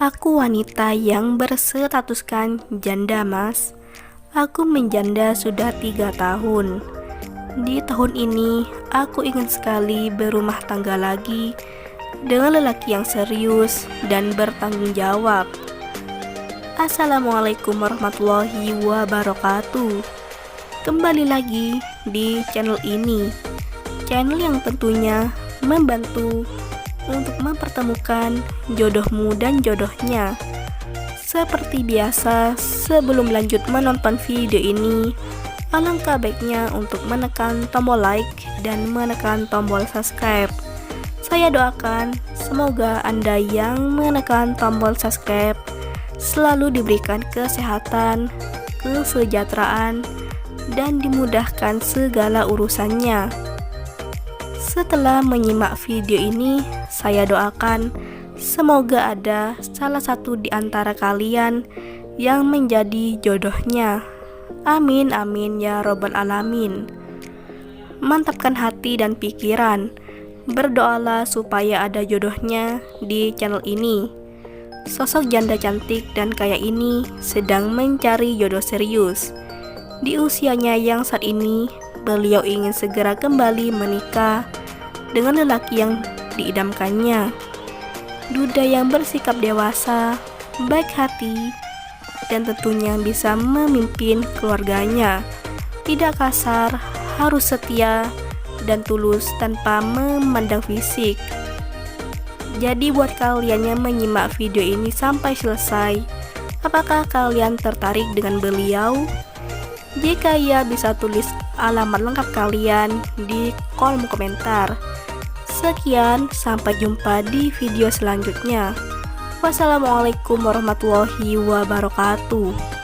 Aku wanita yang berstatuskan janda, Mas. Aku menjanda sudah 3 tahun. Di tahun ini, aku ingin sekali berumah tangga lagi dengan lelaki yang serius dan bertanggung jawab. Assalamualaikum warahmatullahi wabarakatuh. Kembali lagi di channel ini, channel yang tentunya membantu untuk mempertemukan jodohmu dan jodohnya. Seperti biasa, sebelum lanjut menonton video ini, alangkah baiknya untuk menekan tombol like dan menekan tombol subscribe. Saya doakan semoga Anda yang menekan tombol subscribe selalu diberikan kesehatan, kesejahteraan, dan dimudahkan segala urusannya. Setelah menyimak video ini, saya doakan semoga ada salah satu di antara kalian yang menjadi jodohnya. Amin amin ya robbal alamin. Mantapkan hati dan pikiran. Berdoalah supaya ada jodohnya di channel ini. Sosok janda cantik dan kaya ini sedang mencari jodoh serius. Di usianya yang saat ini, beliau ingin segera kembali menikah dengan lelaki yang diidamkannya. Duda yang bersikap dewasa, baik hati, dan tentunya bisa memimpin keluarganya. Tidak kasar, harus setia dan tulus tanpa memandang fisik. Jadi buat kalian yang menyimak video ini sampai selesai, apakah kalian tertarik dengan beliau? Jika ya, bisa tulis alamat lengkap kalian di kolom komentar. Sekian, sampai jumpa di video selanjutnya. Wassalamualaikum warahmatullahi wabarakatuh.